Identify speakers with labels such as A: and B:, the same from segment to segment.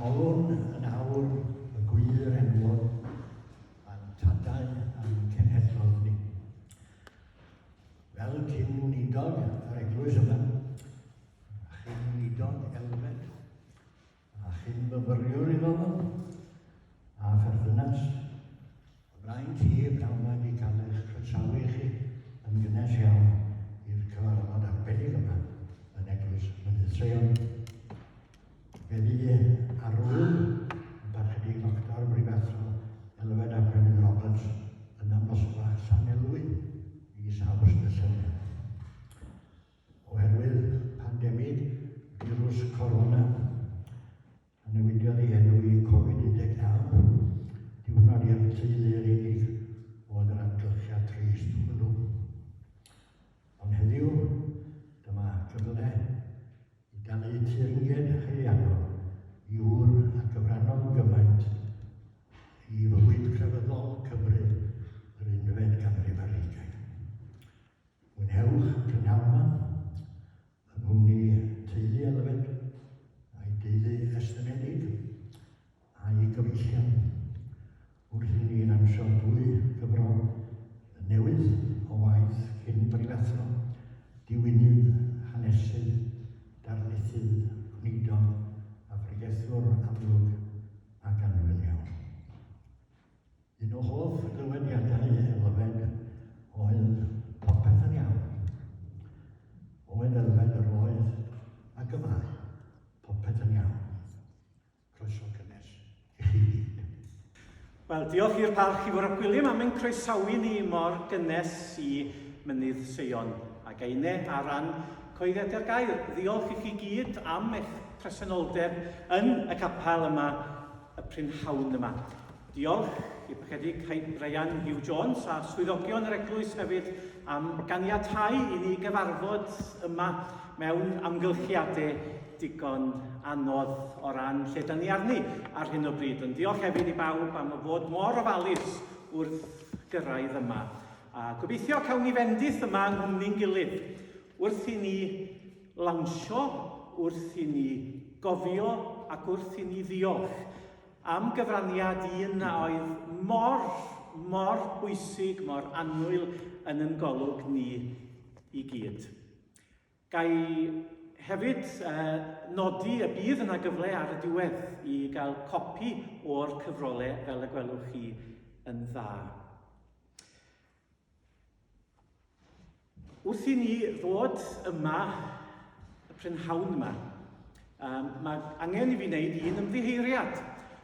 A: hwn yn awr y gwir enwog a'n tadau a'n cenhedloedd ni. Fel cyn-weinidog yr eglwys yma, a chyn-weinidog Elfed, a chyn-myfyriwr iddo fo, a pherthynas, o blaen ti brawn wedi cael eich croesawu chi yn gynnes iawn i'r cyfarfod arbennig yma yn eglwys Mynydd Seion. Fe fu arwyl yn barchedig doctor brifathro Nefydd Roberts yn ymosba Llanelwy i Sadwrn. Oherwydd pandemig virus corona a newidiodd ei enw i Covid-19, diwrnod i'r teulu'r unig oedd yr amgylchiad trist hwnnw. Ond heddiw, dyma gyfle i dalu turinged haelianol i wr a gyfrannog gymaint i fywyd crefyddol Cymru yr 11 ganrif ar 20. Mwynhewch prynhawn yng nghwmni teulu Elfed a'i deulu estynedig a'i gyfeillion wrth i ni'n amsio dwy gyfrol newydd o waith cyn brifathro, diwynydd hanesydd, darlithydd, gweinidog a pregethwr amlwg ac anwyn iawn. Un o hoff glywediadau Elfed oedd popeth yn iawn. Oedd Elfed yr oedd ac yma popeth yn iawn. Croeso cynnes i chi gyd.
B: Wel, diolch i'r parch i fod â Gwilym am ein croesawu ni mor gynnes i Mynydd Seion ac eine ar ran coeddiadau'r gair. Diolch i chi gyd am eich presenoldeb yn y capel yma, y prynhawn yma. Diolch i Bechedig Brian Hugh Jones a swyddogion yr eglwys hefyd am ganiatáu i ni gyfarfod yma mewn amgylchiadau digon anodd o ran lle da ni arni ar hyn o bryd. Ond diolch hefyd i bawb am y fod mor ofalus wrth gyrraedd yma. A gobeithio cawn ni fendith yma yng nghwmni'n gilydd wrth i ni lansio, wrth i ni gofio ac wrth i ni ddiolch am gyfraniad un a oedd mor bwysig, mor annwyl yn ein golwg ni i gyd. Gai hefyd nodi y bydd yna gyfle ar y diwedd i gael copi o'r cyfrolau fel y gwelwch chi yn dda. Wrth i ni ddod yma, y prynhawn yma, mae angen i fi wneud un ymddiheiriad.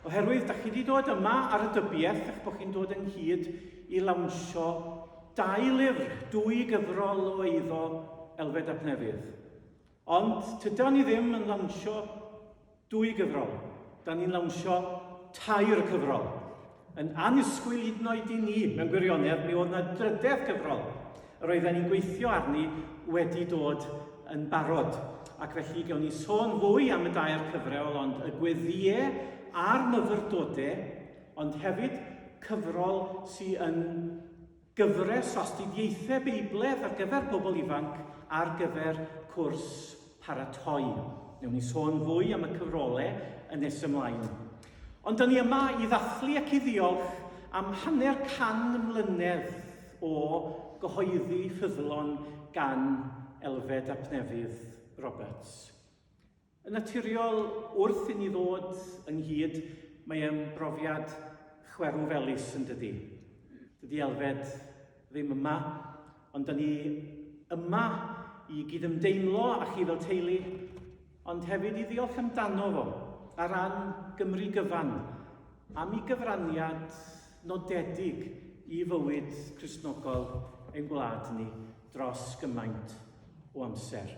B: Oherwydd, da chi wedi dod yma ar y dybiaeth eich bod chi'n dod ynghyd i lawnsio 2 lyfr, 2 gyfrol o eiddo Elfed ap Nefydd. Ond tydyn ni ddim yn lawnsio 2 gyfrol, da ni'n lawnsio 3 cyfrol. Yn anusgwyl hyd yn oed i ni, mewn gwirionedd, mi oedd yna 3 gyfrol. Yr oedden ni'n gweithio arni wedi dod yn barod. Ac felly gawn ni sôn fwy am y 2 cyfrol, ond y gweddiau a'r myfyrdodau, ond hefyd cyfrol sy'n yn gyfres o astudiaethau Beibledd ar gyfer pobl ifanc ar gyfer cwrs paratoi. Newn ni sôn fwy am y cyfrolau yn nes ymlaen. Ond dyn ni yma i ddathlu ac i ddiolch am 100 mlynedd o gyhoeddi ffyddlon gan Elfed ap Nefydd Roberts. Yn naturiol, wrth i ni ddod ynghyd, mae e'n brofiad chwerw felys yn dydi. Dydi Elfed ddim yma, ond dyn ni yma i gydymdeimlo â chi fel teulu, ond hefyd i ddiolch amdano fo, ar ran Gymru gyfan, am ei gyfraniad nodedig i fywyd Cristnogol ein gwlad ni dros gymaint o amser.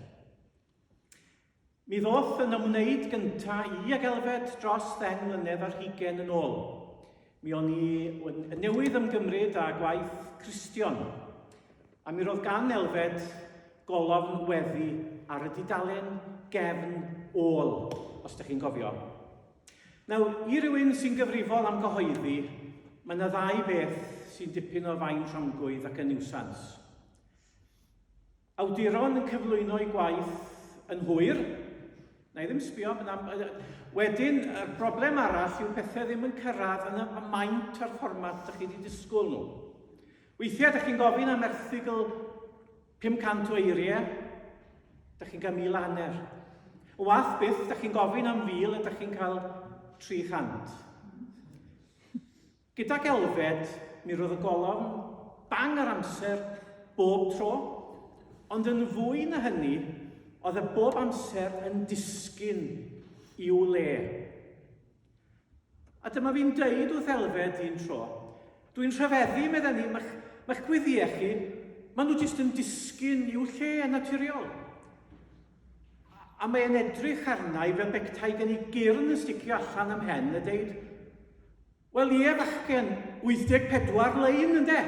B: Mi ddoth yn ymwneud gyntaf i ag Elfed dros 10 mlynedd ar 20 yn ôl. Mi o'n i newydd ymgymryd â gwaith Cristion, a mi roedd gan Elfed golofn weddi ar y dudalen gefn ôl, os ydych chi'n cofio. Nawr, i rywun sy'n gyfrifol am gyhoeddi, mae yna 2 beth sy'n dipyn o fain rhongwydd ac yn niwsans. Awduron yn cyflwyno eu gwaith yn hwyr, Na i ddim sbio. Wedyn, y broblem arall yw pethau ddim yn cyrraedd yn y maint a'r fformat ydych chi wedi disgwyl nhw. Weithiau, ydych chi'n gofyn am erthygl 500 o eiriau, ydych chi'n cael 1,500. O wath byth, ydych chi'n gofyn am 1,000, ydych chi'n cael 300. Gydag elfed, mi roedd y golofn bang ar amser bob tro, ond yn fwy na hynny, oedd y bob amser yn disgyn i'w le. A dyma fi'n deud wrth elfed un tro, dwi'n rhyfeddu, medden ni, ma'ch gwyddiau chi, maen nhw jyst yn disgyn i'w lle yn naturiol. A mae'n edrych arna i fel bectai gen i gyrn yn sticio allan am hen a deud, wel ie fachgen, 84 lein ynde.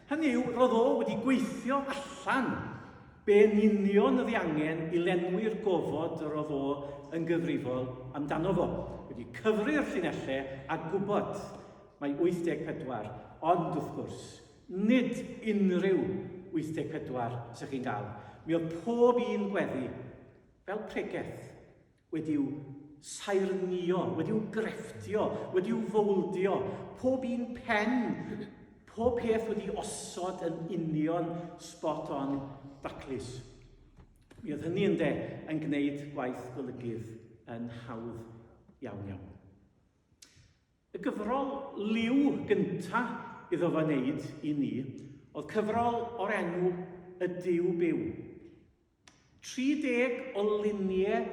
B: Hynny yw, roedd o wedi gweithio allan be'n union ydi angen i lenwi'r gofod yr oedd o yn gyfrifol amdano fo. Wedi cyfru'r llinellau a gwybod mae 84, ond wrth gwrs, nid unrhyw 84 sy'ch chi'n gael. Mi oedd pob un gweddi fel pregeth wedi'w saernio, wedi'w grefftio, wedi'w fowldio, pob un pen, pob peth wedi osod yn union spot on daclus. Mi oedd hynny yn gwneud gwaith golygydd yn hawdd iawn. Y gyfrol liw gyntaf iddo fo wneud i ni oedd cyfrol o'r enw Y Duw Byw. 30 o luniau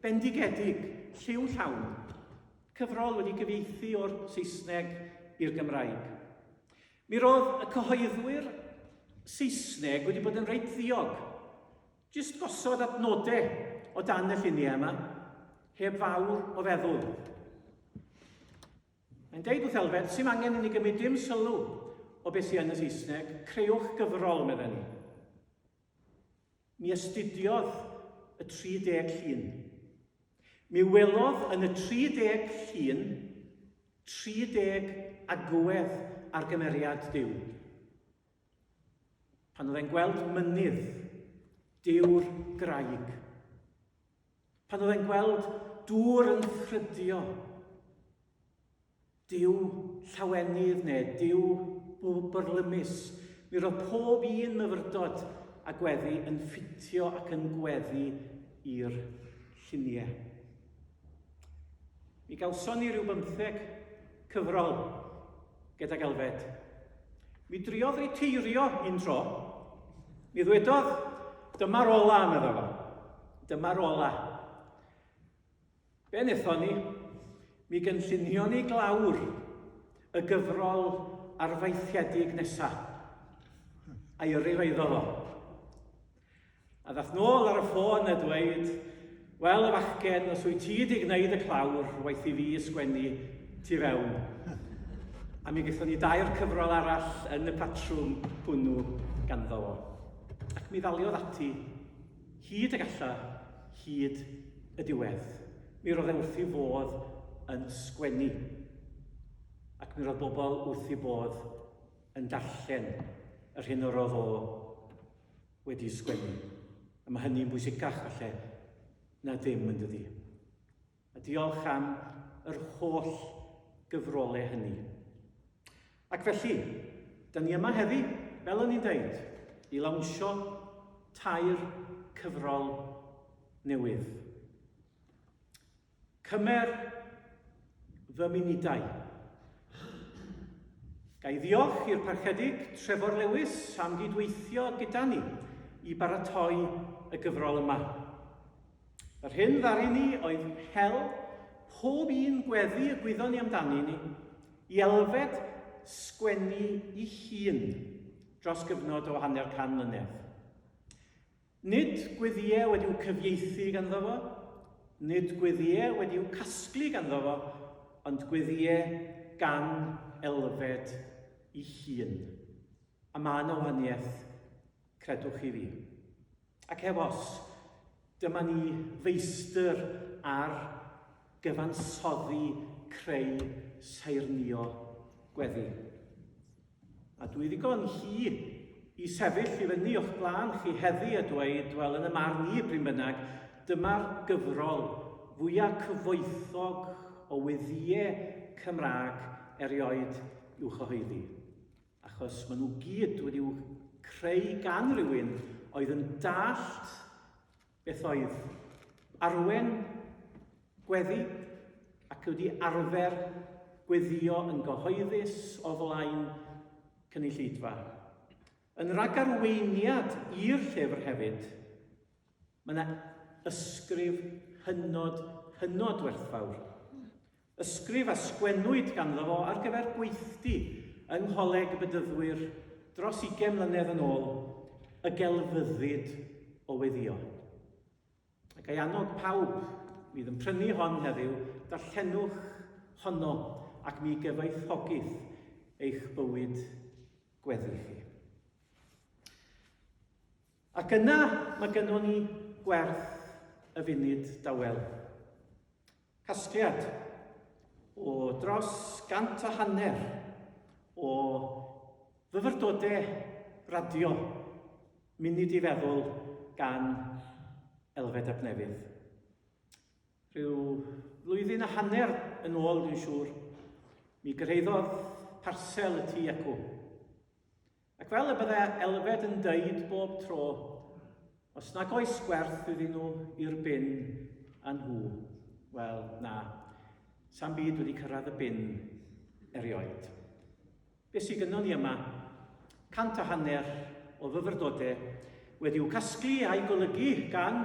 B: bendigedig, lliw llawn. Cyfrol wedi gyfieithu o'r Saesneg i'r Gymraeg. Mi roedd y cyhoeddwyr Saesneg wedi bod yn reit ddiog. Jyst gosod adnodau o dan y lluniau yma, heb fawr o feddwl. Mae'n deud wrth elfed, sy'n angen i ni gymryd dim sylw o beth sy'n y Saesneg, creuwch gyfrol, medden ni. Mi astudiodd y 30 llun. Mi welodd yn y 30 llun 30 agwedd ar gymeriad Duw. Pan oedd e'n gweld mynydd, Duw'r graig. Pan oedd e'n gweld dŵr yn ffrydio, Duw llawenydd neu Duw byrlymus. Mi roedd pob un myfyrdod a gweddi yn ffitio ac yn gweddi i'r lluniau. Mi gawson ni rhyw 15 cyfrol gydag elfed. Mi driodd ei teirio un tro. Mi ddwedodd, dyma'r ola, medda fo. Dyma'r ola. Be wnaethon ni? Mi gynllunio ni glawr y gyfrol arfaethiedig nesaf. A'i yrifeiddo fo. A ddath nôl ar y ffôn a dweud, wel y fachgen, os wyt ti wedi gwneud y clawr, waeth i fi ysgwennu tu fewn. A mi gaethon ni 2 cyfrol arall yn y patrwm hwnnw ganddo fo. Ac mi ddaliodd ati, hyd y galla, hyd y diwedd. Mi roedd e wrth i fodd yn sgwennu. Ac mi roedd bobl wrth i bodd yn darllen yr hyn yr oedd o wedi sgwennu. A mae hynny'n bwysicach falle na ddim yn dydi. A diolch am yr holl gyfrolau hynny. Ac felly, da ni yma heddi, fel o'n i'n deud, i lawnsio tair cyfrol newydd. Cymer fy munudau. Gai ddiolch i'r parchedig Trevor Lewis am gydweithio gyda ni i baratoi y gyfrol yma. Yr hyn ddari ni oedd hel pob un gweddi y gwyddon ni amdani ni i elfed sgwennu i hun dros gyfnod o 100 mlynedd. Nid gweddiau wedi'w cyfieithu ganddo fo, nid gweddiau wedi'w casglu ganddo fo, ond gweddiau gan elfed i hun. A mae yna wahaniaeth, credwch i fi. Ac efos, dyma ni feistr ar gyfansoddi creu seirnio gweddi. A dwi ddigon i sefyll i fyny o'ch blaen chi heddi a dweud, wel yn y marn i bryn bynnag, dyma'r gyfrol fwyaf cyfoethog o weddiau Cymraeg erioed i'w chyhoeddi. Achos maen nhw gyd wedi'w creu gan rywun oedd yn dallt beth oedd arwen gweddi ac wedi arfer gweddio yn gyhoeddus o flaen cynulleidfa. Yn ragarweiniad i'r llyfr hefyd, mae yna ysgrif hynod werthfawr. Ysgrif a sgwennwyd ganddo fo ar gyfer gweithdi yng ngholeg y bydyddwyr dros 20 mlynedd yn ôl, y gelfyddyd o weddio. Ac ei annog pawb fydd yn prynu hon heddiw, darllenwch honno ac mi gyfoethogydd eich bywyd gweddi chi. Ac yna mae gennym ni gwerth y funud dawel. Casgliad o dros 150 o fyfyrdodau radio munud i feddwl gan Elfed ap Nefydd. Rhyw flwyddyn a hanner yn ôl, dwi'n siŵr, mi gyrhaeddodd parsel y tŷ acw. Ac fel y bydde Elfed yn dweud bob tro, os nag oes gwerth iddyn nhw i'r bin a nhw, wel na, sa'n byd wedi cyrraedd y bin erioed. Be sydd gynnon ni yma, 150 o fyfyrdodau wedi'w casglu a'i golygu gan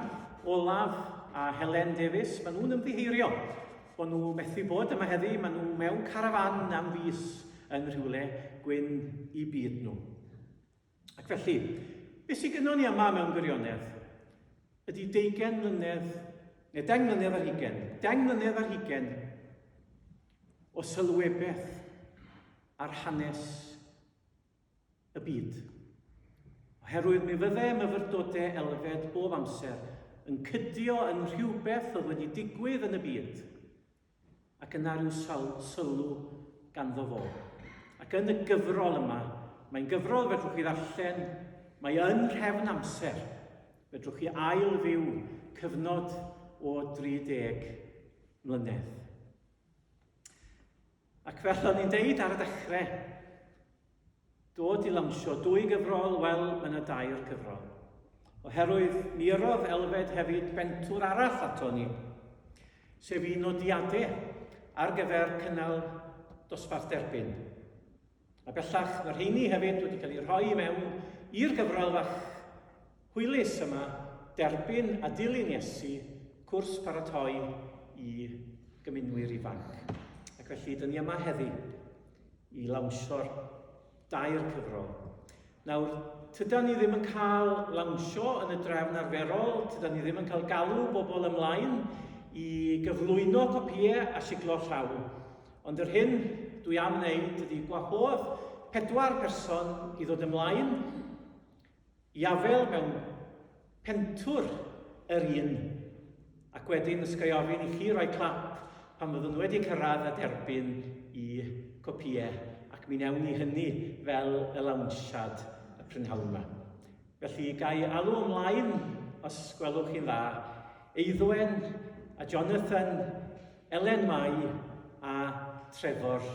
B: Olaf a Helen Davies. Maen nhw'n ymddiheurio bod nhw methu bod yma heddi, maen nhw mewn carafan am fis yn rhywle gwyn i byd nhw. Ac felly, beth sydd gynnon ni yma mewn gwirionedd ydy 10 mlynedd, neu 10 mlynedd ar 20, 10 mlynedd ar 20 o sylwebeth ar hanes y byd. Oherwydd mi fydde myfyrdodau Elfed bob amser yn cydio yn rhywbeth oedd wedi digwydd yn y byd ac yna rhyw sylw ganddo fo. Ac yn y gyfrol yma, mae'n gyfrol fedrwch chi ddarllen, mae yn rhefn amser, fedrwch chi ail fyw cyfnod o 30 mlynedd. Ac fel o'n i'n deud ar y dechrau, dod i lansio 2 gyfrol, wel, mae yna 2 cyfrol. Oherwydd mi yrodd Elfed hefyd bentwr arall ato ni, sef i nodiadau ar gyfer cynnal dosbarth derbyn. A bellach, mae'r rheini hefyd wedi cael ei rhoi mewn i'r gyfrol fach hwylus yma, derbyn a dilyn Iesu, cwrs paratoi i gymunwyr ifanc. Ac felly, dyn ni yma heddi i lawnsio'r 2 cyfrol. Nawr, tydan ni ddim yn cael lansio yn y drefn arferol, tydan ni ddim yn cael galw bobl ymlaen i gyflwyno copïau a siglo llaw. Ond yr hyn dwi am wneud ydy gwahodd 4 person i ddod ymlaen, i afel mewn pentwr yr un, ac wedyn ysgai ofyn i chi roi clap pan fyddwn nhw wedi cyrraedd a derbyn i copïau, ac mi newn ni hynny fel y lawnsiad y prynhawn yma. Felly, gai alw ymlaen, os gwelwch chi'n dda, Eiddwen a Jonathan, Elen Mai a Trevor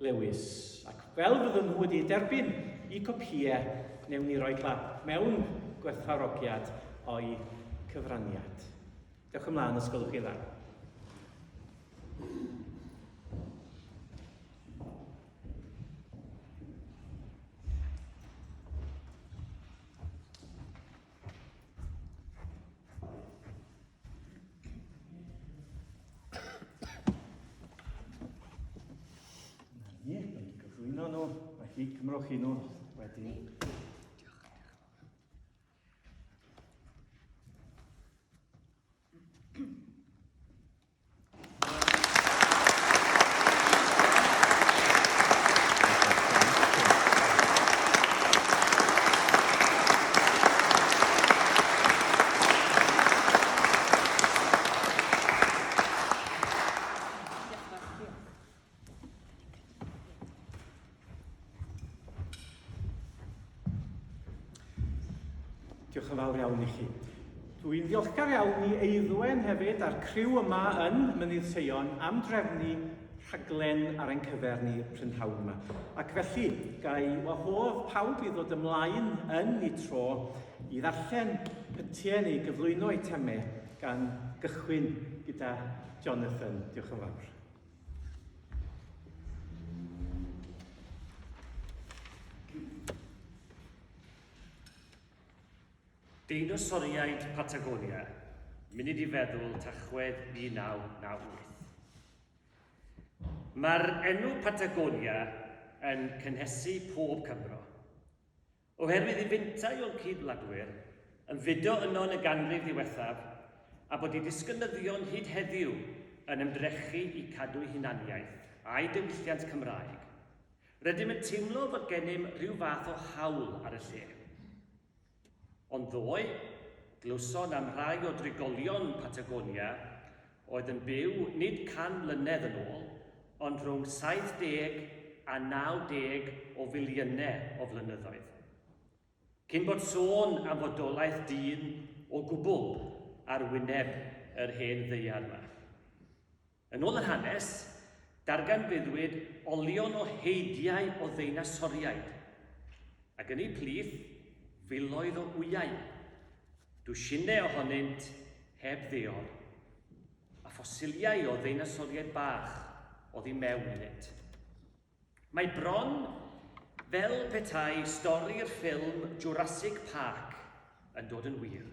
B: Lewis. Ac fel fyddwn nhw wedi derbyn i copïau, newn ni roi clap mewn gwerthfawrogiad o'i cyfraniad. Dewch ymlaen os gwelwch chi'n dda. Felly, cymrwch chi nhw wedyn. Diolch yn fawr iawn i chi. Dwi'n ddiolchgar iawn i Eiddwen hefyd a'r criw yma yn Mynydd Seion am drefnu rhaglen ar ein cyfer ni prynhawn yma. Ac felly, gai wahodd pawb i ddod ymlaen yn eu tro i ddarllen pytiau neu gyflwyno eitemau gan gychwyn gyda Jonathan. Diolch yn fawr.
C: Deinosoriaid Patagonia, munud I feddwl Tachwedd 1998. Mae'r enw Patagonia yn cynhesu pob Cymro. Oherwydd I fyntau o'n cydwladwyr yn fudo yno yn y ganrif ddiwethaf a bod I disgynyddion hyd heddiw yn ymdrechu I cadw hunaniaeth a'i diwylliant Cymraeg, rydym yn teimlo fod gennym rhyw fath o hawl ar y lle. Ond ddoe, glwson am rhai o drigolion Patagonia oedd yn byw nid 100 mlynedd yn ôl, ond rhwng 70 a 90 o filiynau o flynyddoedd. Cyn bod sôn am fodolaeth dyn o gwbl ar wyneb yr hen ddaear yma. Yn ôl yr hanes, darganfuddwyd olion o heidiau o ddeinasoriaid, ac yn ei plith, filoedd o wyau, dwsinau ohonynt heb ddeor, a ffosiliau o ddeinasoriaid bach oedd I mewn iddynt. Mae bron fel petai stori'r ffilm Jurassic Park yn dod yn wir.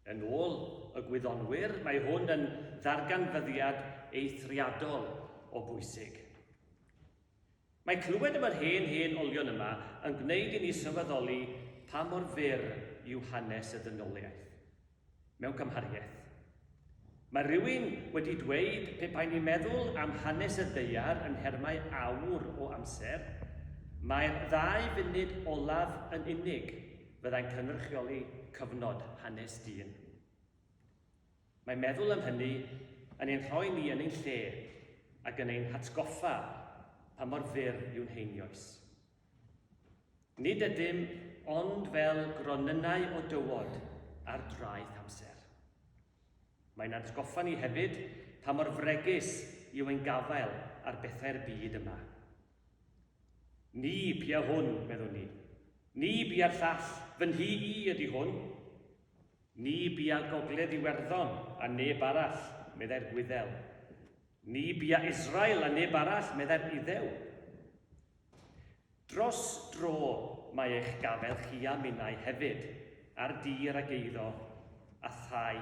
C: Yn ôl y gwyddonwyr, mae hwn yn ddarganfyddiad eithriadol o bwysig. Mae clywed am yr hen olion yma yn gwneud I ni sylweddoli pa mor fyr yw hanes y ddynoliaeth. Mewn cymhariaeth. Mae rhywun wedi dweud pe bai ni'n meddwl am hanes y ddaear yn hermau awr o amser, mae'r 2 funud olaf yn unig fyddai'n cynrychioli cyfnod hanes dyn. Mae meddwl am hynny yn ein rhoi ni yn ein lle ac yn ein hatgoffa pa mor fyr yw'n heinioes. Nid ydym ond fel gronynau o dywod ar draeth amser. Mae'n atgoffa ni hefyd pa mor fregus yw ein gafael ar bethau'r byd yma. Ni bia hwn, meddwn ni. Ni bia'r llall, fy nhi I ydy hwn. Ni bia gogledd Iwerddon a neb arall, meddai'r Gwyddel. Ni bia Israel a neb arall, meddai'r Iddew. Dros dro mae eich gafel chi a minnau hefyd, ar dir ac eiddo, a thai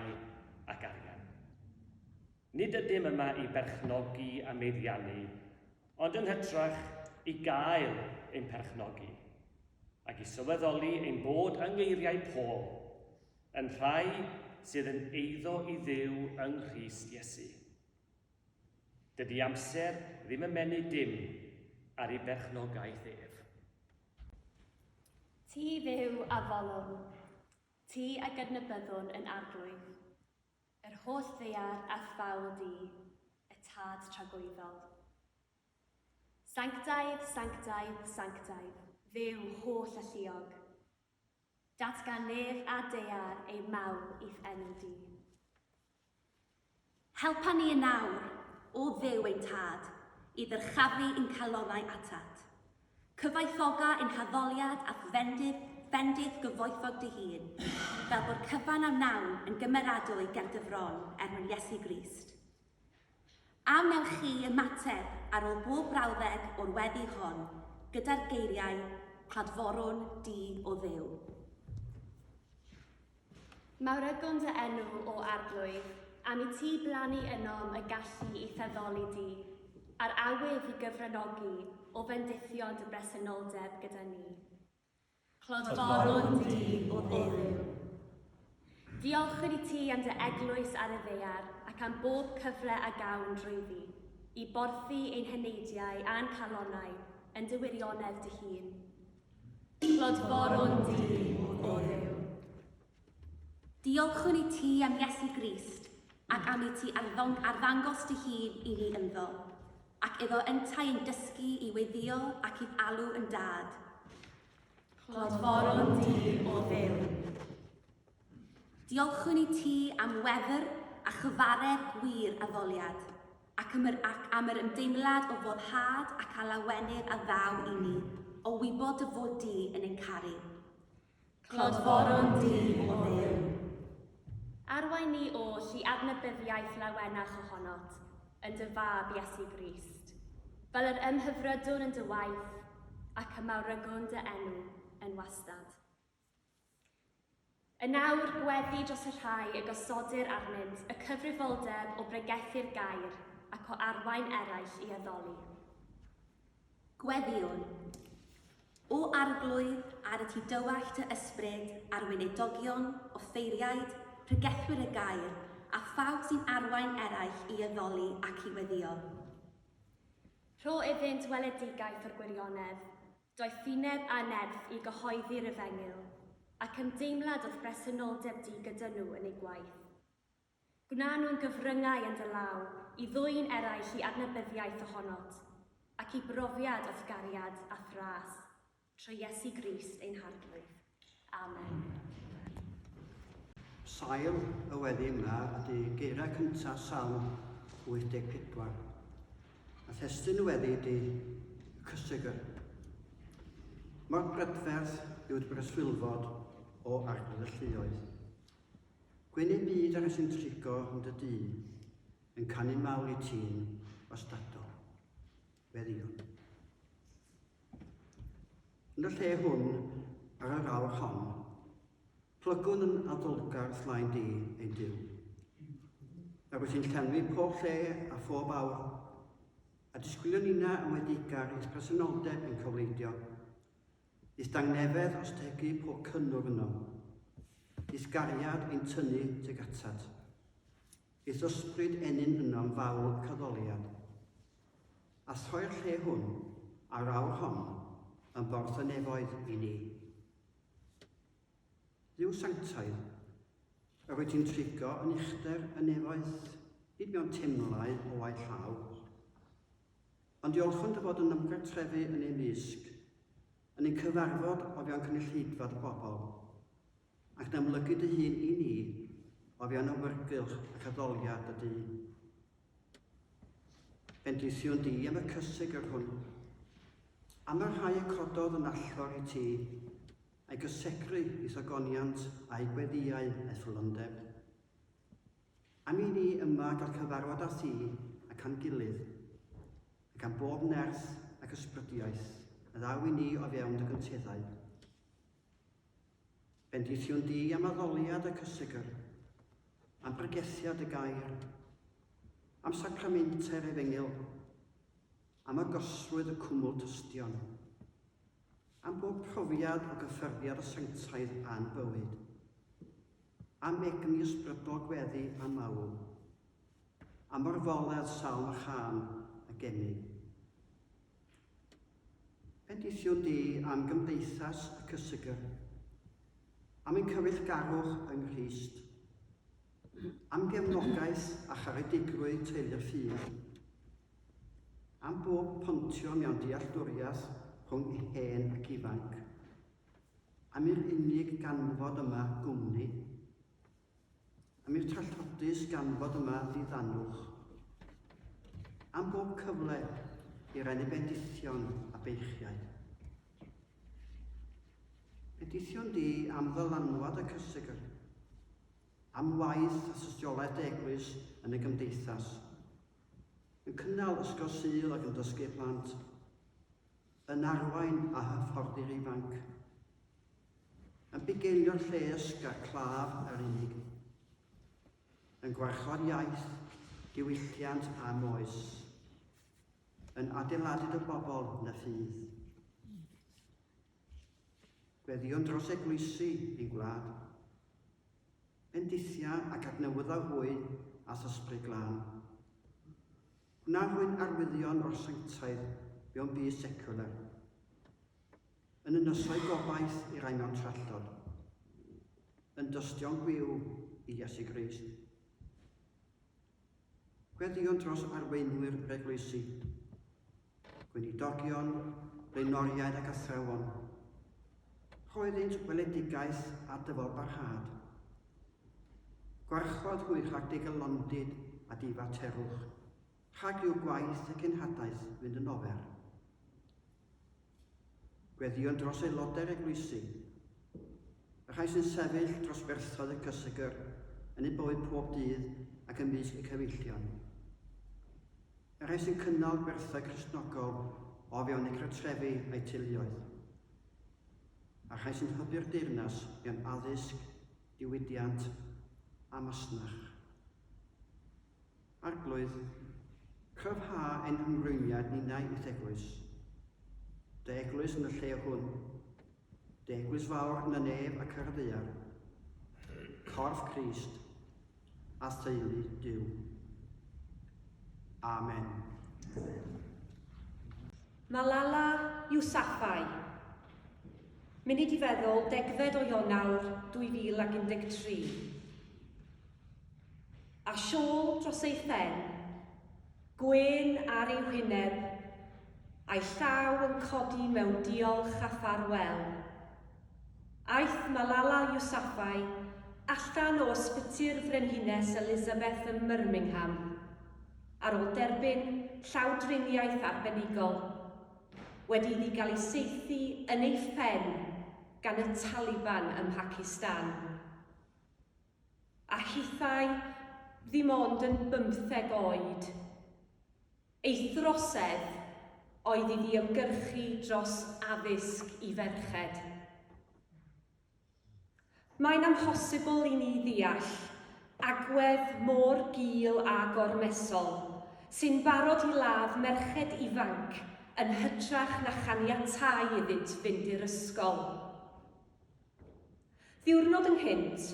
C: ac arian. Nid ydym yma I berchnogi a meiddiannu, ond yn hytrach I gael ein perchnogi, ac I sylweddoli ein bod yng ngeiriau Paul, yn rhai sydd yn eiddo I Dduw yng Nghrist Iesu. Dydy amser ddim yn menu dim ar ei berchnogaeth ef.
D: Ti fyw a folwm, ti a gydnabyddwn yn arglwydd, yr holl ddaear a thawl di, y tad tragwyddol. Sanctaidd, sanctaidd, sanctaidd, dduw holl a lluog. Datgan nef a dear ei mawl i'th enw di.
E: Helpa ni yn nawr, o ddew ein tad, I ddyrchafu ein calonau atat. Cyfaithoga ein haddoliad a fendydd gyfoethog dy hun, fel bod cyfan am nawn yn gymeradwy ger dyfron mwyn Iesu Grist. A mewn chi ymateb ar ôl bob brawddeg o'r weddi hon, gyda'r geiriau cladforwn di o ddew.
D: Mawrygwn dy enw o arglwydd, am I ti blannu ynom y gallu I theddoli di, a'r awydd I gyfranogi o fendithio dy bresenoldeb gyda ni. Clodforwn di o ddew. Diolch yn I ti am dy eglwys ar y ddaear ac am bob cyfle a gawn drwyddi, I borthi ein heneidiau a'n calonau yn dy wirionedd dy hun. Clodforwn di o ddew.
E: Diolchwn I ti am Iesu Grist, ac am I ti arddangos dy hun I ni ynddo, ac iddo yntai yn dysgu I weddio ac I alw yn dad.
D: Clodforwn di o ddew.
E: Diolchwn i ti am wefr a chyfaredd gwir addoliad, ac am yr ymdeimlad o foddhad ac alawenydd a ddaw i ni, o wybod dy fod di yn ein caru. Clodforon di o Dduw.
D: Arwain ni oll i adnabyddiaeth lawenach ohonot, yn dy fab Iesu Grist, fel yr ymhyfrydwn yn dy waith, ac y mawrygwn dy enw yn wastad. Y nawr gweddi dros y rhai y gosodir arnynt y cyfrifoldeb o bregethu'r gair ac o arwain eraill i addoli.
E: Gweddiwn, o arglwydd ar y tu dywallt y ysbryd ar wenedogion, offeiriaid, pregethwyr y gair, a phawb sy'n arwain eraill i addoli ac i weddio.
D: Rho iddynt weledigaeth o'r gwirionedd, doedd ffineb a nerth i gyhoeddi'r efengyl, ac ymdeimlad oedd bresenoldeb di gyda nhw yn eu gwaith. Gwna nhw'n gyfryngau yn dy law i ddwy'n eraill i adnabyddiaeth ohonot, ac i brofiad o thgariad a thras, trwy Iesu Grist ein harglwydd. Amen.
F: Sail y weddi yma ydy geiriau cyntaf Salm 84. A thestyn y weddi ydy cysygyr. Mor brydferth yw'r breswylfod o arglwydd y lluoedd. Gwyn ei byd ar y sy'n trigo yn dy dyn, yn canu mawl i tîn ostadol. Weddion. Yn y lle hwn, ar yr awr hon, plygwn yn addolgar slaen di ein Duw. A wyt ti'n llenwi pob lle a phob awr, a disgwylio nina yn wedigar i'r presenoldeb yn cyfleidio. Is dangnefedd os tegu pob cynnwr yno. Is gariad ein tynnu tuag atad. Is ysbryd enyn yno'n fawl caddoliad. A thoi'r lle hwn, ar awr hon, yn borth y nefoedd i ni. Dduw sanctaidd, a wyt ti'n trigo yn uchder y nefoedd, nid mewn temlau o waith llaw. Ond diolchwn dy fod yn ymgartrefu yn ei mysg, yn ein cyfarfod o fewn cynulleidfa'r bobl, ac yn amlygu dy hun i ni o fewn awyrgylch ac addoliad y dyn. Bendithiwn di am y cysig ar hwn, am yr rhai y cododd yn allor i ti, a'i gysegru i thogoniant a'i gweddiau etholondeb. Am i ni yma gael cyfarfod â thi ac am gilydd, ac am bob nerth ac ysbrydiaeth, a ddaw i ni o fewn dy gynteddau. Bendithiwn di am addoliad y cysygyr, am bregethiad y gair, am sacramentau'r efengyl, am agosrwydd y cwmwl tystion, am bob profiad o gyffyrddiad y sanctaidd a'n bywyd, am egni ysbrydol gweddi a mawl, am orfoledd salm a chan a geni. Bendithiwn di am gymdeithas y cysygyr, am ein cyfeillgarwch yng Nghrist, am gefnogaeth a charedigrwydd teulu'r ffydd, am bob pontio mewn dealltwriaeth rhwng hen ac ifanc, am i'r unig ganfod yma gwmni, am i'r trallodus ganfod yma ddiddanwch, am bob cyfle i'r anebendithion a beichiau. Bendithiwn di am ddylanwad y cysygyr, am waith a systiolaeth eglwys yn y gymdeithas, yn cynnal ysgol Sul ac yn dysgu plant, yn arwain a hyfforddi'r ifanc, yn bugelio'r lles gael claf ar unig, yn gwarchod iaith, diwylliant a moes, yn adeiladu'r y bobl na ffydd. Gweddion dros eglwysu i'n gwlad, bendithia ac adnewydda hwy a thysbryd glân. Gwna hwy'n arwyddion o'r sanctaidd mewn byd secular, yn ynysau gobaith i rai mewn trallod, yn dystion gwyw i Iesu Grist. Gweddion dros arweinwyr yr eglwysu, gweinidogion, blaenoriaid ac athrawon, roeddynt weledigaeth a dyfod barhad, Gwarchod hwy rhag dy galondid a di faterwch, rhag i'w gwaith ac enhadaeth fynd yn ofer. Gweddion dros aelodau'r eglwysi, y rhai sy'n sefyll dros berthoedd y cysegr yn eu bywyd pob dydd ac ymysg y cyfeillion. Y rhai sy'n cynnal berthau Cristnogol o fewn eu cartrefi a'i teuluoedd. A rhai sy'n hybu'r deyrnas gan addysg, diwydiant a masnach. Arglwydd, cryfha ein hymrwymiad ninnau wrth eglwys. Dy eglwys yn y lle hwn, dy eglwys fawr yn y nef ac ar y ddaear, corff Crist a theulu Duw. Amen.
G: Malala Yousafzai. Mynydd i feddwl 10 o Ionawr 2013. A siôl dros ei phen, gwyn ar ei wyneb, a'i llaw yn codi mewn diolch a pharwel. Aeth Malala Yousafzai allan o ysbyty'r Frenhines Elizabeth ym Birmingham ar ôl derbyn llawdriniaeth arbenigol wedi iddi gael ei saethu yn ei phen gan y Taliban ym Mhacistan. A hithau ddim ond yn 15 oed. Ei throsedd oedd iddi ymgyrchu dros addysg i ferched. Mae'n amhosibl i ni ddeall agwedd mor gul a gormesol sy'n barod i ladd merched ifanc yn hytrach na chaniatáu iddynt fynd i'r ysgol. Ddiwrnod ynghynt,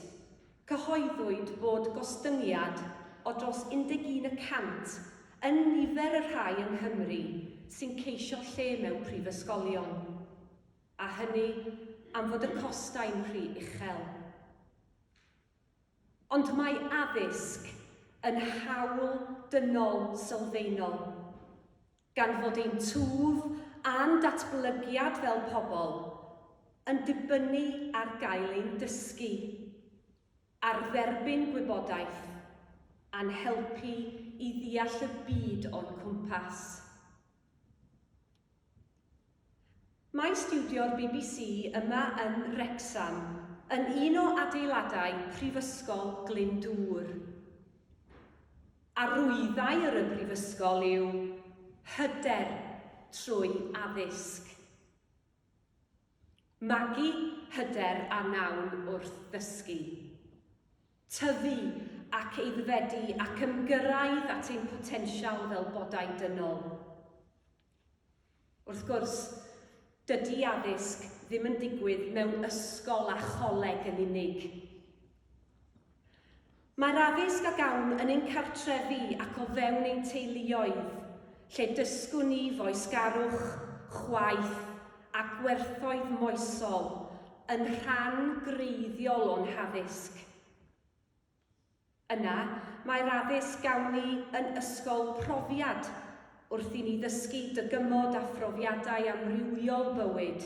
G: cyhoeddwyd bod gostyngiad o dros 11% yn nifer y rhai yng Nghymru sy'n ceisio lle mewn prifysgolion, a hynny am fod y costau'n rhy uchel. Ond mae addysg yn hawl dynol sylfaenol, gan fod ein twf a'n datblygiad fel pobl yn dibynnu ar gael ein dysgu, ar dderbyn gwybodaeth, a'n helpu i ddeall y byd o'n cwmpas. Mae stiwdio'r BBC yma yn Wrecsam yn un o adeiladau Prifysgol Glyndŵr. Arwyddai yr y brifysgol yw hyder trwy addysg. Magu hyder a nawn wrth ddysgu. Tyfu ac aeddfedu ac ymgyrraedd at ein potensial fel bodau dynol. Wrth gwrs, dydy addysg ddim yn digwydd mewn ysgol a choleg yn unig. Mae'r addysg a gawn yn ein cartrefi ac o fewn ein teuluoedd, lle dysgwn ni foesgarwch, chwaith a gwerthoedd moesol yn rhan greiddiol o'n haddysg. Yna, mae'r addysg gawn ni yn ysgol profiad wrth i ni ddysgu dygymod a phrofiadau amrywiol bywyd,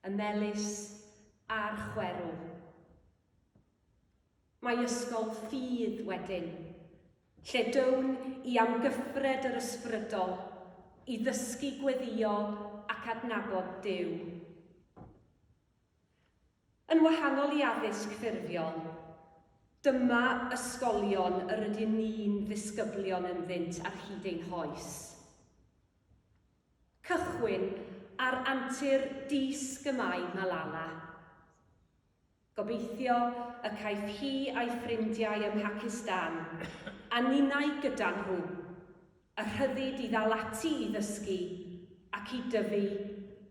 G: y melys a'r chwerw. Mae ysgol ffydd wedyn, lle down i amgyffred yr ysbrydol, i ddysgu gweddïo ac adnabod Duw. Yn wahanol i addysg ffurfiol, dyma ysgolion yr ydyn ni'n ddisgyblion ynddynt ar hyd ein hoes. Cychwyn ar antur dis-gymau Malala. Gobeithio y caiff hi a'i ffrindiau ym Mhacistan a ninnau gyda nhw, y rhyddid i ddal ati i ddysgu ac i dyfu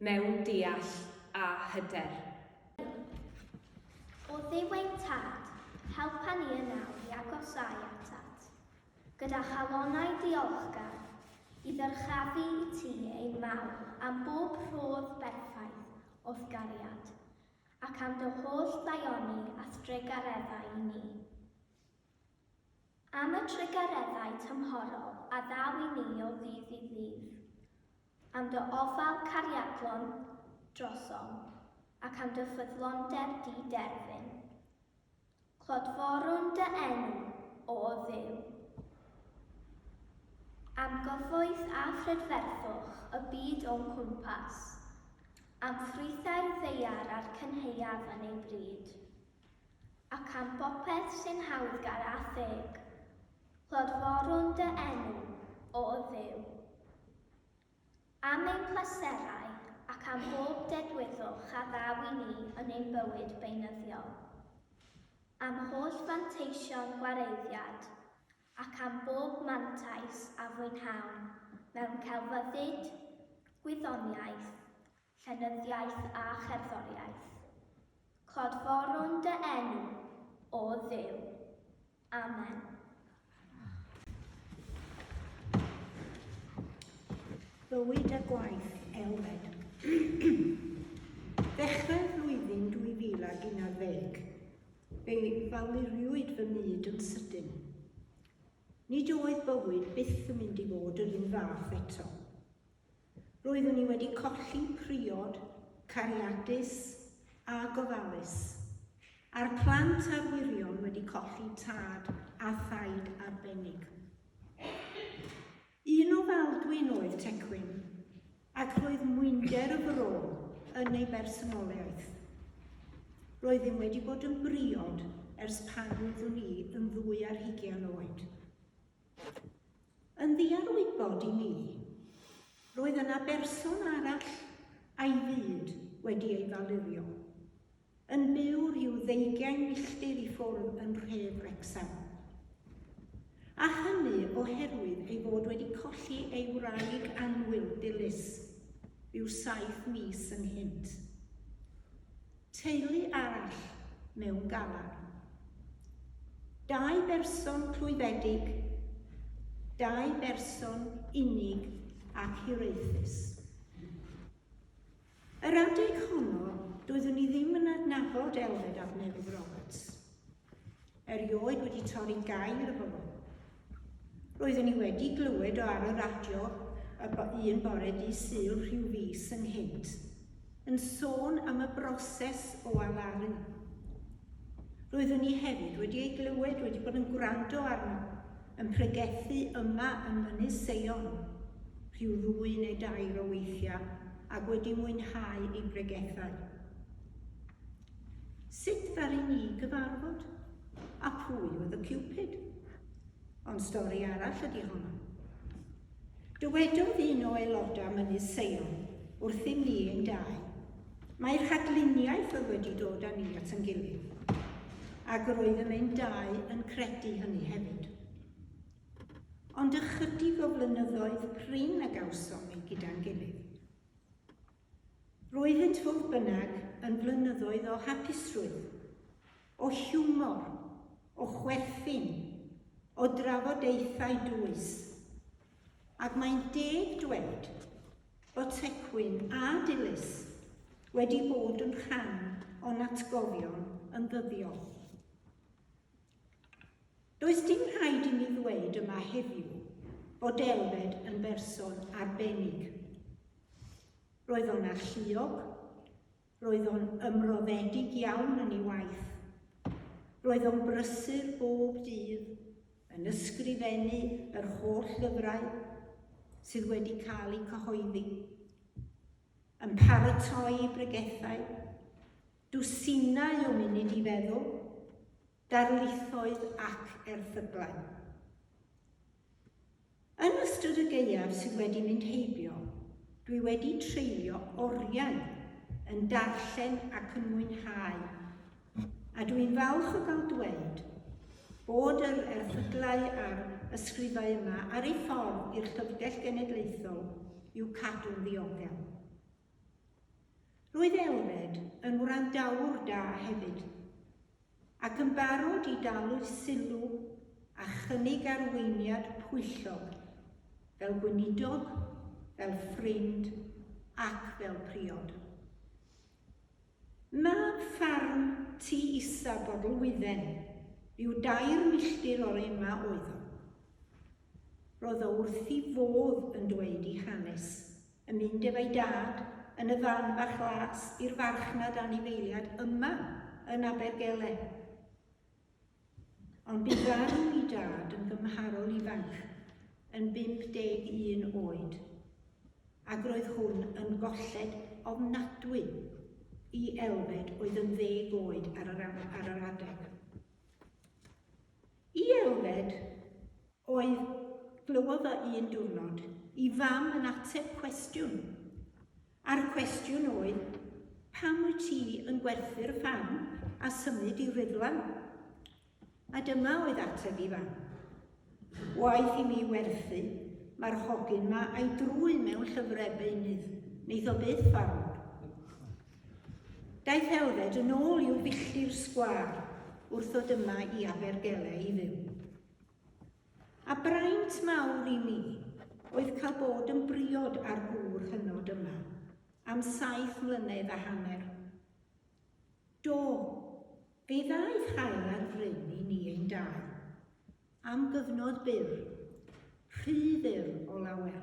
G: mewn deall a hyder.
H: O ddiw ein tad, helpa ni yn nawr i agosau atat, gyda chalonau diolchgar, i ddyrchafu i ti ein mawr am bob rhodd berffaith wrth gariad, ac am dy holl ddaioni a thregareddau i ni. Am y tregareddau tymhorol a ddaw i ni o ddydd i ddydd, am dy ofal cariadlon drosom ac am dy ffyddlondeb di-derfyn. Clodforwn dy enw, o Dduw. Am gyfoeth a phrydferthwch y byd o'n cwmpas, am ffrwythau'r ddeiar a'r cynheuaf yn ei bryd, ac am bopeth sy'n hawddgar a theg, clodforwn dy enw, o Dduw. Am ein pleserau ac am bob dedwyddwch a ddaw i ni yn ein bywyd beunyddiol. Am holl fanteision gwareiddiad ac am bob mantais a fwynhawn mewn celfyddyd, gwyddoniaeth, llenyddiaeth a cherddoriaeth. Clodforwn dy enw, o Dduw. Amen.
I: Bywyd a gwaith Elfed. Ddechrau flwyddyn 2011, fe faluriwyd fy myd yn sydyn. Nid oedd bywyd byth yn mynd i fod yr un fath eto. Roeddwn i wedi colli priod, cariadus a gofalus, a'r plant a'r wirion wedi colli tad a thaid arbennig. Un o faldwyn oedd Tecwyn, ac roedd mwynder y fro yn ei bersonoliaeth. Roeddwn wedi bod yn briod ers pan oeddwn i yn 2 ar 20 oed. Yn ddiarwybod i mi, roedd yna berson arall a'i fyd wedi ei falurio, yn byw rhyw 20 milltir i ffwrdd yn Rhef Wrecsam. A hynny oherwydd ei fod wedi colli ei wraig anwyl dilys, ryw 7 mis ynghynt. Teulu arall mewn galar. 2 berson clwyfedig, 2 berson unig ac hiraethus. Yr adeg honno, doeddwn i ddim yn adnabod Elfed ap Nefydd Roberts. Erioed wedi torri gair efo fo. Roeddwn i wedi glywed o ar y radio un bore dydd Sul rhyw fis ynghynt, yn sôn am y broses o alaru. Roeddwn i hefyd wedi ei glywed wedi bod yn gwrando arno, yn pregethu yma yn Mynydd Seion, rhyw 2 neu 2 o weithiau, ac wedi mwynhau ei bregethau. Sut ddaru ni gyfarfod? A pwy oedd y Cupid? Ond stori arall ydy hwnna. Dywedodd un o aelodau Mynydd Seion wrth i mi ein 2. Mae'r rhagluniaeth oedd wedi dod â ni at yn gilydd, ac roeddwn ein 2 yn credu hynny hefyd. Ond ychydig o flynyddoedd prin a gawsom ni gyda'n gilydd. Roeddynt fodd bynnag yn flynyddoedd o hapusrwydd, o hiwmor, o chwerthin, o drafodaethau dwys, ac mae'n deg dweud bod Tecwyn a Dilys wedi bod yn rhan o'n atgofion yn ddyddiol. Does dim rhaid i mi ddweud yma heddiw bod Elfed yn berson arbennig. Roedd o'n alluog, roedd o'n ymroddedig iawn yn ei waith, roedd o'n brysur bob dydd, yn ysgrifennu yr holl lyfrau sydd wedi cael eu cyhoeddi, yn paratoi eu bregethau, dwsinau o munud i feddwl, darlithoedd ac erthyglau. Yn ystod y gaeaf sydd wedi mynd heibio, dwi wedi treulio oriau yn darllen ac yn mwynhau, a dwi'n falch o gael dweud bod yr erthyglau a'r ysgrifau yma ar ei ffordd i'r Llyfrgell Genedlaethol i'w cadw'n ddiogel. Roedd Elfed yn wrandawr da hefyd, ac yn barod i dalw sylw a chynnig arweiniad pwyllog, fel gweinidog, fel ffrind ac fel priod. Mae ffarm tŷ isa Bodlwydden ryw 2 milltir o'r yma oedd o. Roedd o wrth i fodd yn dweud ei hanes, yn mynd efo'i dad yn y fan bach las i'r farchnad anifeiliad yma yn Abergele. ond bu farw ei dad yn gymharol ifanc yn 51 oed, ac roedd hwn yn golled ofnadwy i Elfed oedd yn 10 oed ar yr adeg. I Elfed oedd glywodd o un diwrnod i fam yn ateb cwestiwn. A'r cwestiwn oedd, pam wyt ti yn gwerthu'r fam a symud i Rydlan? A dyma oedd ateb i fam. Waeth i mi werthu, mae'r hogyn ma a'i drwy mewn llyfrau beunydd, neith o byth ffarmwr. Daeth Elfed yn ôl i'w filltir sgwâr wrth ddod yma i Abergele i fyw. A braint mawr i mi oedd cael bod yn briod ar gŵr hynod yma am 7 mlynedd a hanner. Do, fe ddaeth hael ar fryn i ni ein dau, am gyfnod byr, rhy ddyr o lawer.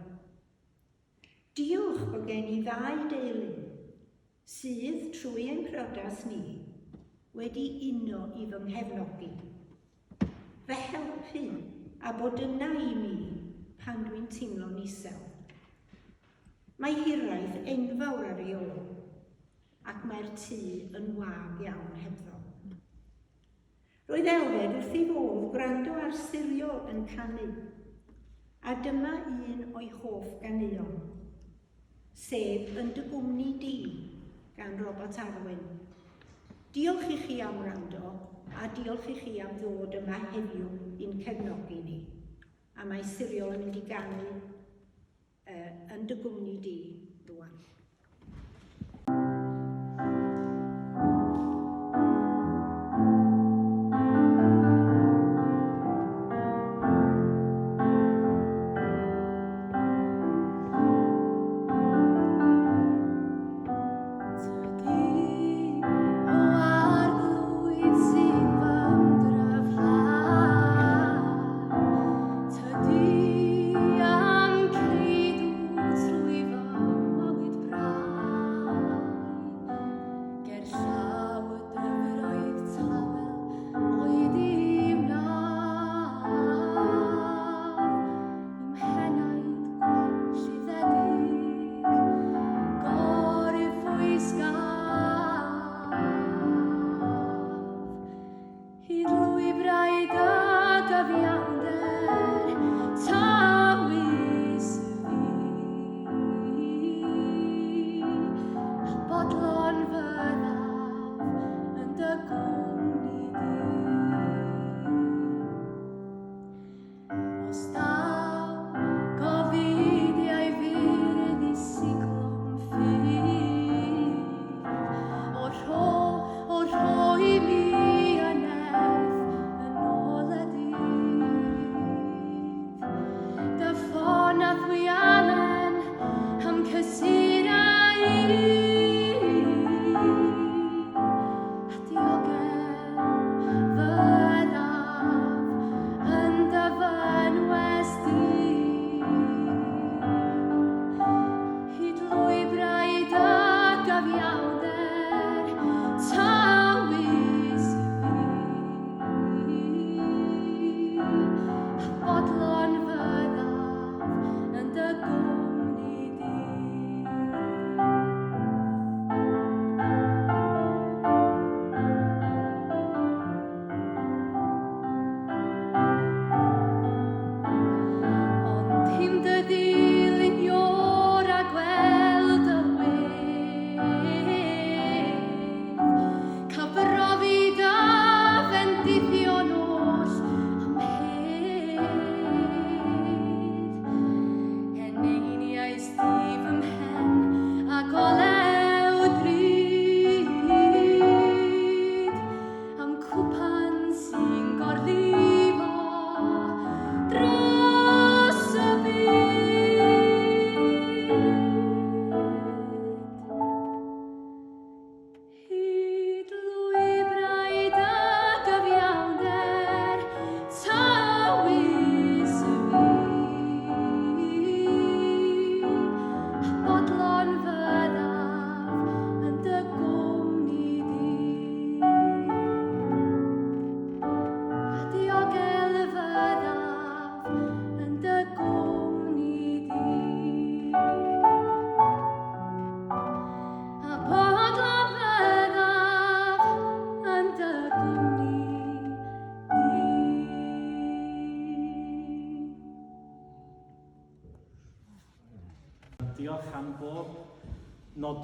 I: Diolch bod gen i 2 deulu, sydd trwy ein priodas ni wedi uno i fy nghefnogi. Fy helpu a bod yna i mi pan dwi'n teimlo'n isel. Mae hiraeth enfawr ar ei ôl, ac mae'r tŷ yn wag iawn hebddo. Roedd Elfed wrth ei fodd gwrando ar sirio yn canu, a dyma un o'i hoff ganeuon, sef Yn dy gwmni di gan Robert Arwyn. Diolch i chi am wrando, a diolch i chi am ddod yma heddiw i'n cefnogi ni. A mae Siriol yn mynd i ganu Yn dy gwmni di rwan.
J: Tydi am creidw trwy fo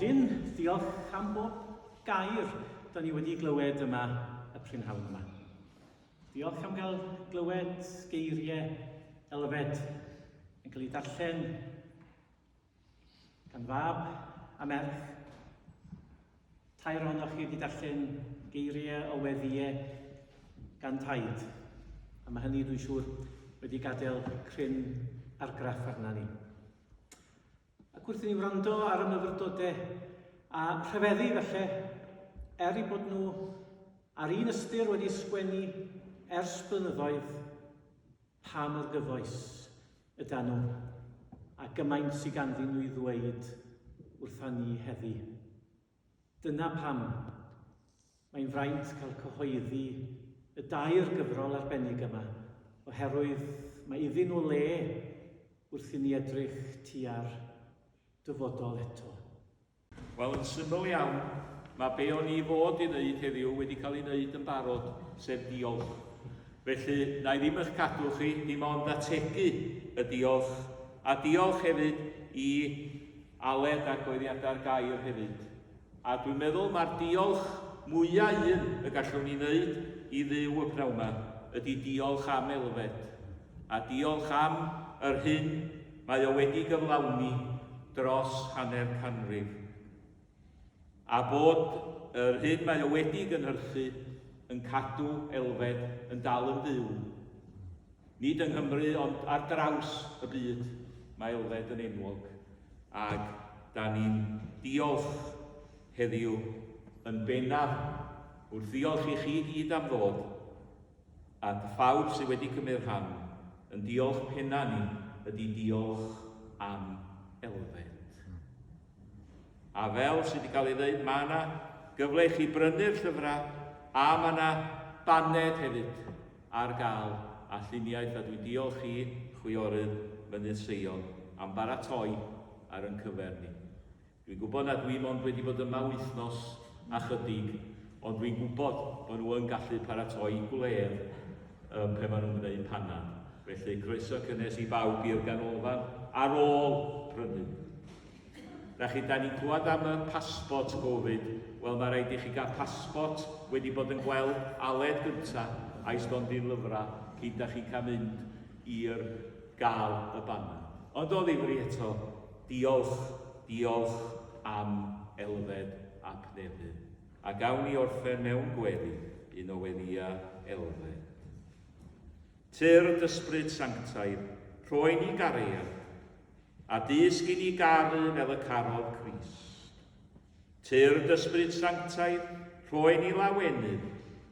B: Nodyn, diolch am bob gair da ni wedi glywed yma y prynhawn yma. Diolch am gael glywed geiriau elfed yn cael ei darllen gan fab a merch. Tair ohonoch chi wedi darllen geiriau o weddiau gan taid. A mae hynny, dwi'n siŵr, wedi gadael cryn argraff arna ni. Ac wrth i ni wrando ar y myfyrdodau a rhyfeddu felly, i bod nhw ar un ystyr wedi sgwennu ers blynyddoedd pa mor gyfoes yda nhw a gymaint sydd ganddyn nhw i ddweud wrtha ni heddi. Dyna pam mae'n fraint cael cyhoeddi y dair gyfrol arbennig yma, oherwydd mae iddyn nhw le wrth i ni edrych tua'r dyfodol eto.
J: Wel, yn syml iawn, mae be o'n i fod i wneud heddiw wedi cael ei wneud yn barod, sef diolch. Felly, na i ddim eich cadw chi, dim ond ategu y diolch, a diolch hefyd i Aled a Goeddiadau'r Gair hefyd. A dwi'n meddwl mae'r diolch mwyaf un y gallwn ni wneud i ddiw y pnawn yma, ydy diolch am elfed. A diolch am yr hyn mae o wedi gyflawni dros hanner canrif. A bod yr hyn mae o wedi gynhyrchu yn cadw elfed yn dal yn fyw. Nid yng Nghymru, ond ar draws y byd mae elfed yn enwog. Ac da ni'n diolch heddiw yn bennaf wrth ddiolch i chi gyd am ddod, a phawb sydd wedi cymryd rhan yn diolch penna ni ydy diolch am elfed. A fel sydd wedi cael ei ddweud, mae yna gyfle i chi brynu'r llyfrau a mae yna baned hefyd ar gael a lluniaeth, a dwi'n diolch i chwiorydd Mynydd Seion am baratoi ar yn cyfer ni. Dwi'n gwybod na dwi'n ond wedi bod yma wythnos a chydig, ond dwi'n gwybod bod nhw yn gallu paratoi gwledd pe maen nhw'n gwneud panad. Felly, croeso cynnes i bawb i'r ganolfan ar ôl prynu. Da ni'n clywed am y pasbot Covid. Wel, mae rhaid i chi gael pasbot wedi bod yn gweld Aled gyntaf a'i stondin lyfrau cyn da chi'n cael mynd i'r gael y banad. Ond o ddifri eto, diolch am elfed a pnefydd. A gawn ni orffen mewn gweddi un o weddiau elfed. Tyr dysbryd sanctaidd, rhoi ni gariad, a dysg i ni garu fel y carodd Crist. Tyr dysbryd sanctaidd, rhoi ni lawenydd,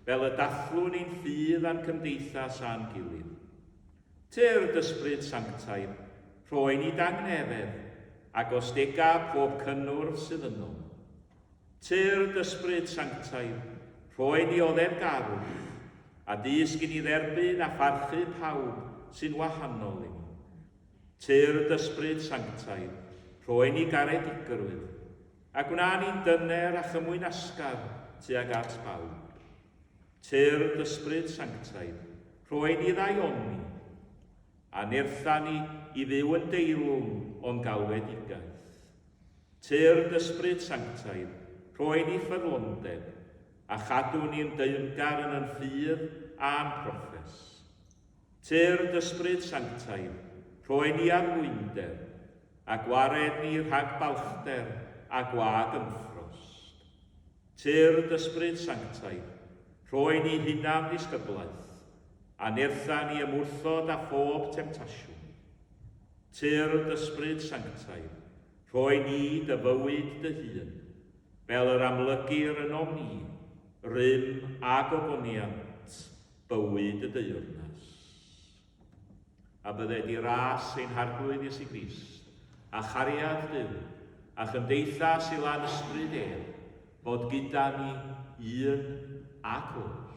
J: fel y dathlu ni'n ffydd a'n cymdeithas a'n gilydd. Tyr dysbryd sanctaidd, rhoi ni dangnefedd, ac ostega pob cynnwrf sydd yno. Tyr dysbryd sanctaidd, rhoi ni oddef garw, a dysg i ni dderbyn a pharchu pawb sy'n wahanol i ni. Tyr dysbryd sanctaidd, rhoi ni garedigrwydd, a gwna ni'n dyner a chymwyn asgar tuag at bawb. Tyr dysbryd sanctaidd, rhoi ni ddaioni, a nertha ni i fyw yn deilwng o'n galwedigaeth. Tyr dysbryd sanctaidd, rhoi ni ffyddlondeb, a chadw ni'n deyrgar yn ffydd a'n proffes. Tyr dysbryd sanctaidd, rhoi ni arwynder, a gwared ni rhag balchder a gwag ymffrost. Tyr dysbryd sanctaidd, rhoi ni hunam ddisgyblaeth, a nertha ni ymwrthod a phob temtasiwn. Tyr dysbryd sanctaidd, rhoi ni dy fywyd dy hun, fel yr amlygir yn o ni, rym a gogoniant, bywyd y deyrnas. A bydde di ras ein harglwydd Iesu Grist, a chariad Duw, a chymdeithas i lan ysbryd bod gyda ni un ac wyth.